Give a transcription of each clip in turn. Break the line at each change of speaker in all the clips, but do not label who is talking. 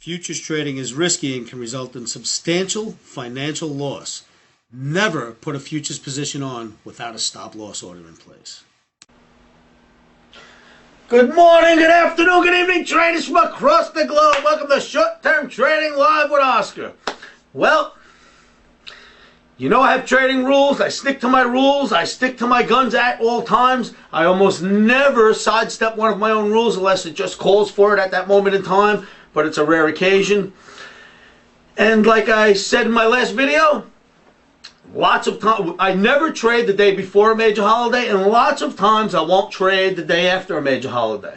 Futures trading is risky and can result in substantial financial loss. Never put a futures position on without a stop-loss order in place. Good morning, good afternoon, good evening, traders from across the globe. Welcome to Short-Term Trading Live with Oscar. Well, you know I have trading rules. I stick to my rules. I stick to my guns at all times. I almost never sidestep one of my own rules unless it just calls for it at that moment in time, but it's a rare occasion. And like I said in my last video, lots of times I never trade the day before a major holiday, and lots of times I won't trade the day after a major holiday.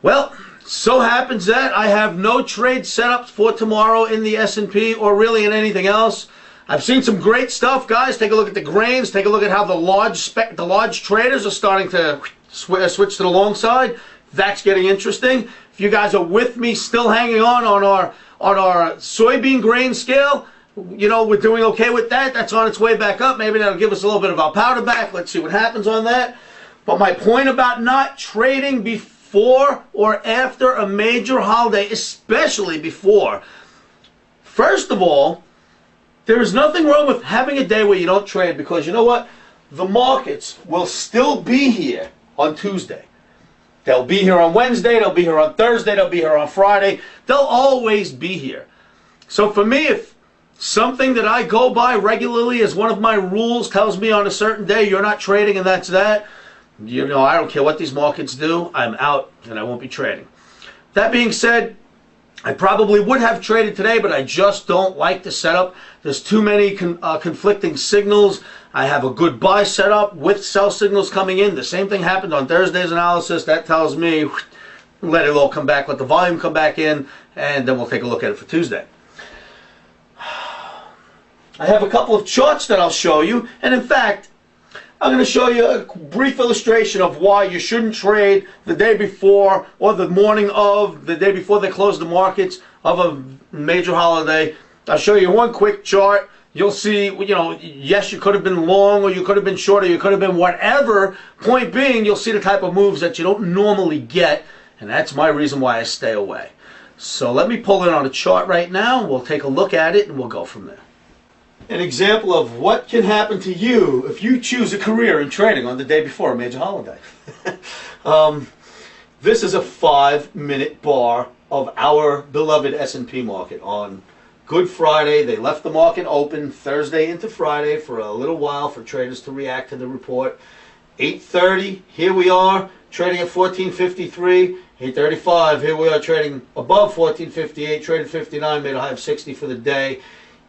Well, so happens that I have no trade setups for tomorrow in the S&P or really in anything else. I've seen some great stuff, guys. Take a look at the grains. Take a look at how the large traders are starting to switch to the long side. That's getting interesting. If you guys are with me, still hanging on our soybean grain scale, you know, we're doing okay with that. That's on its way back up. Maybe that'll give us a little bit of our powder back. Let's see what happens on that. But my point about not trading before or after a major holiday, especially before, first of all, there is nothing wrong with having a day where you don't trade, because you know what? The markets will still be here on Tuesday. They'll be here on Wednesday. They'll be here on Thursday. They'll be here on Friday. They'll always be here. So for me, if something that I go by regularly as one of my rules tells me on a certain day you're not trading and that's that, you know, I don't care what these markets do. I'm out and I won't be trading. That being said, I probably would have traded today, but I just don't like the setup. There's too many conflicting signals. I have a good buy setup with sell signals coming in. The same thing happened on Thursday's analysis. That tells me let it all come back, let the volume come back in, and then we'll take a look at it for Tuesday. I have a couple of charts that I'll show you, and in fact, I'm going to show you a brief illustration of why you shouldn't trade the day before or the morning of, the day before they close the markets of a major holiday. I'll show you one quick chart. You'll see, you know, yes, you could have been long or you could have been short or you could have been whatever. Point being, you'll see the type of moves that you don't normally get, and that's my reason why I stay away. So let me pull it on a chart right now. We'll take a look at it and we'll go from there. An example of what can happen to you if you choose a career in trading on the day before a major holiday. This is a 5-minute bar of our beloved S&P market on Good Friday. They left the market open Thursday into Friday for a little while for traders to react to the report. 8:30, here we are trading at 14.53. 8:35, here we are trading above 14.58, traded 59, made a high of 60 for the day.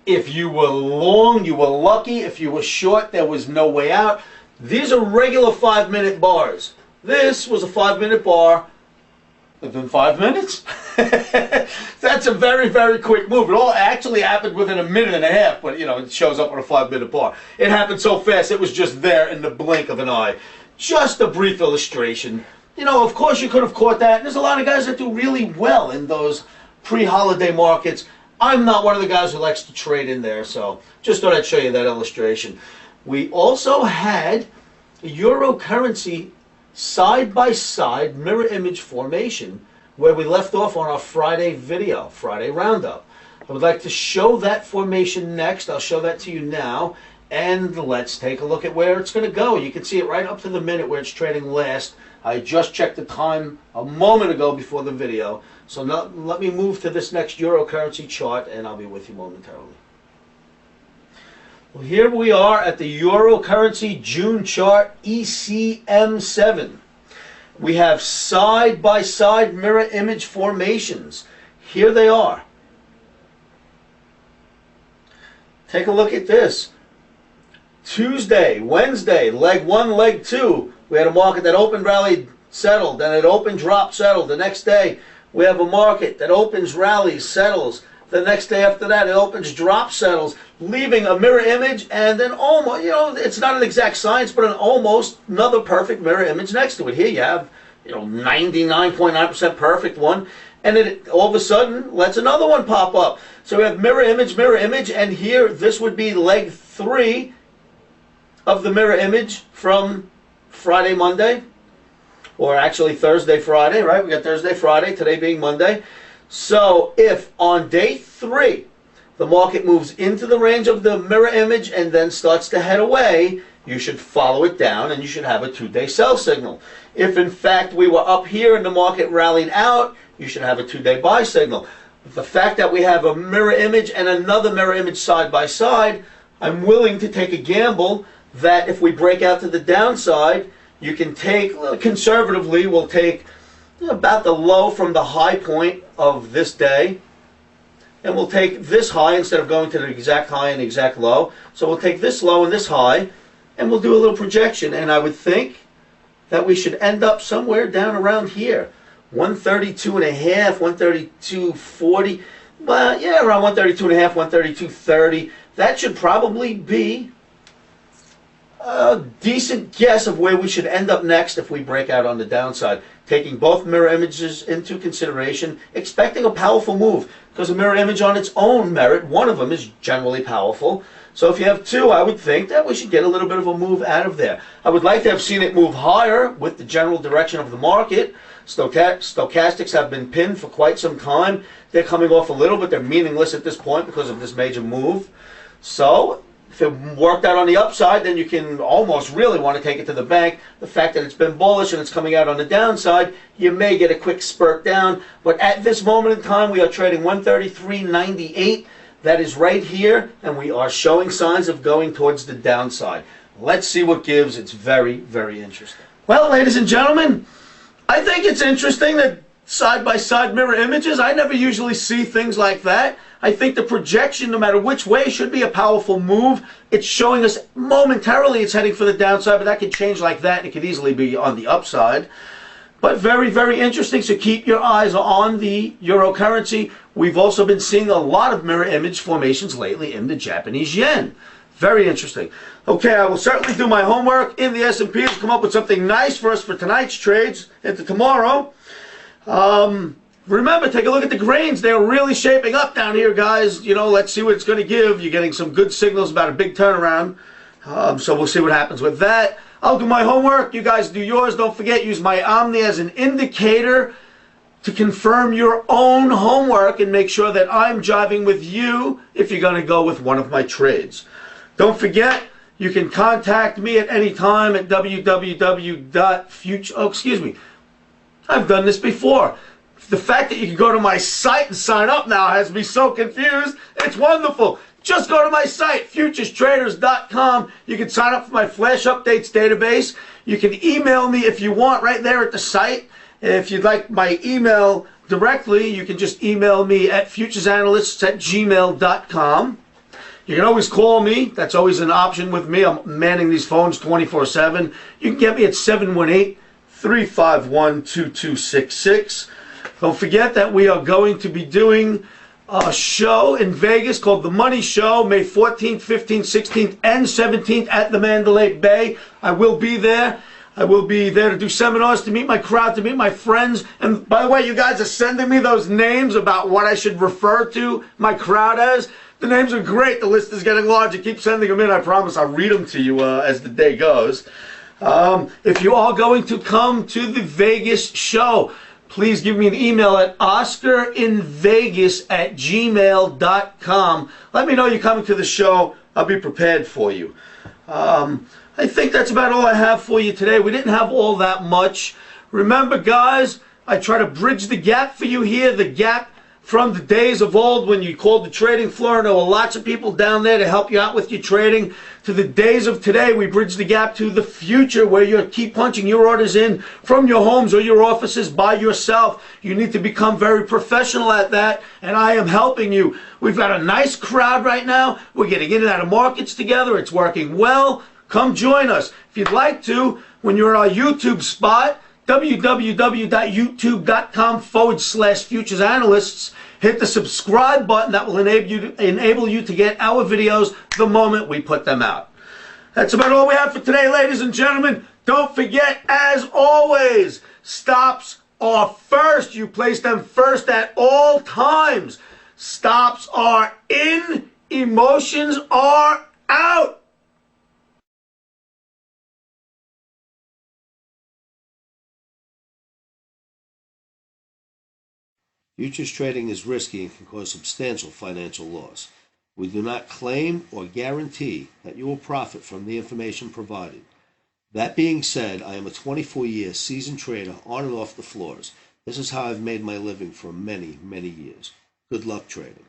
If you were long, you were lucky. If you were short, there was no way out. These are regular 5-minute bars. This was a 5-minute bar within 5 minutes. That's a very, very quick move. It all actually happened within a minute and a half, but you know, it shows up on a 5-minute bar. It happened so fast, it was just there in the blink of an eye. Just a brief illustration. You know, of course you could have caught that. There's a lot of guys that do really well in those pre-holiday markets. I'm not one of the guys who likes to trade in there, so just thought I'd show you that illustration. We also had euro currency side-by-side mirror image formation where we left off on our Friday video, Friday roundup. I would like to show that formation next. I'll show that to you now, and let's take a look at where it's going to go. You can see it right up to the minute where it's trading last. I just checked the time a moment ago before the video. So now, let me move to this next euro currency chart and I'll be with you momentarily. Well, here we are at the euro currency June chart, ECM7. We have side-by-side mirror image formations. Here they are. Take a look at this. Tuesday, Wednesday, leg 1, leg 2. We had a market that opened, rallied, settled. Then it opened, dropped, settled. The next day, we have a market that opens, rallies, settles. The next day after that, it opens, drops, settles, leaving a mirror image and then almost, you know, it's not an exact science, but an almost another perfect mirror image next to it. Here you have, you know, 99.9% perfect one, and it all of a sudden lets another one pop up. So we have mirror image, and here this would be leg 3 of the mirror image from Friday, Monday, or actually Thursday, Friday, right? We got Thursday, Friday, today being Monday. So if on day 3 the market moves into the range of the mirror image and then starts to head away, you should follow it down and you should have a 2-day sell signal. If in fact we were up here and the market rallied out, you should have a 2-day buy signal. The fact that we have a mirror image and another mirror image side by side, I'm willing to take a gamble that if we break out to the downside, you can take, conservatively, we'll take about the low from the high point of this day, and we'll take this high instead of going to the exact high and the exact low. So we'll take this low and this high, and we'll do a little projection. And I would think that we should end up somewhere down around here. 132.5, 132.40. Well, yeah, around 132.5, 132.30. That should probably be a decent guess of where we should end up next if we break out on the downside. Taking both mirror images into consideration, expecting a powerful move, because a mirror image on its own merit, one of them is generally powerful. So if you have two, I would think that we should get a little bit of a move out of there. I would like to have seen it move higher with the general direction of the market. Stochastics have been pinned for quite some time. They're coming off a little, but they're meaningless at this point because of this major move. So if it worked out on the upside, then you can almost really want to take it to the bank. The fact that it's been bullish and it's coming out on the downside, you may get a quick spurt down. But at this moment in time, we are trading 133.98. That is right here, and we are showing signs of going towards the downside. Let's see what gives. It's very, very interesting. Well, ladies and gentlemen, I think it's interesting that side-by-side mirror images, I never usually see things like that. I think the projection, no matter which way, should be a powerful move. It's showing us momentarily it's heading for the downside, but that could change like that, and it could easily be on the upside. But very, very interesting, so keep your eyes on the euro currency. We've also been seeing a lot of mirror image formations lately in the Japanese yen. Very interesting. Okay, I will certainly do my homework in the S&P to come up with something nice for us for tonight's trades into tomorrow. Remember, take a look at the grains. They're really shaping up down here, guys. You know, let's see what it's going to give. You're getting some good signals about a big turnaround. So we'll see what happens with that. I'll do my homework. You guys do yours. Don't forget, use my Omni as an indicator to confirm your own homework and make sure that I'm jiving with you if you're going to go with one of my trades. Don't forget, you can contact me at any time at www.future... Oh, excuse me. I've done this before. The fact that you can go to my site and sign up now has me so confused. It's wonderful. Just go to my site, futurestraders.com. You can sign up for my flash updates database. You can email me if you want right there at the site. If you'd like my email directly, you can just email me at futuresanalysts@gmail.com. You can always call me. That's always an option with me. I'm manning these phones 24/7. You can get me at 718-351-2266. Don't forget that we are going to be doing a show in Vegas called The Money Show, May 14th, 15th, 16th, and 17th at the Mandalay Bay. I will be there. I will be there to do seminars, to meet my crowd, to meet my friends. And by the way, you guys are sending me those names about what I should refer to my crowd as. The names are great. The list is getting larger. Keep sending them in. I promise I'll read them to you as the day goes. If you are going to come to the Vegas show, please give me an email at oscarinvegas@gmail.com. Let me know you're coming to the show. I'll be prepared for you. I think that's about all I have for you today. We didn't have all that much. Remember, guys, I try to bridge the gap for you here, the gap from the days of old when you called the trading floor and there were lots of people down there to help you out with your trading, to the days of today. We bridge the gap to the future where you keep punching your orders in from your homes or your offices by yourself. You need to become very professional at that, and I am helping you. We've got a nice crowd right now. We're getting in and out of markets together. It's working well. Come join us. If you'd like to, when you're on our YouTube spot, www.youtube.com/futuresanalysts. Hit the subscribe button. That will enable you to get our videos the moment we put them out. That's about all we have for today, ladies and gentlemen. Don't forget, as always, stops are first. You place them first at all times. Stops are in, emotions are out.
Futures trading is risky and can cause substantial financial loss. We do not claim or guarantee that you will profit from the information provided. That being said, I am a 24-year seasoned trader on and off the floors. This is how I've made my living for many, many years. Good luck trading.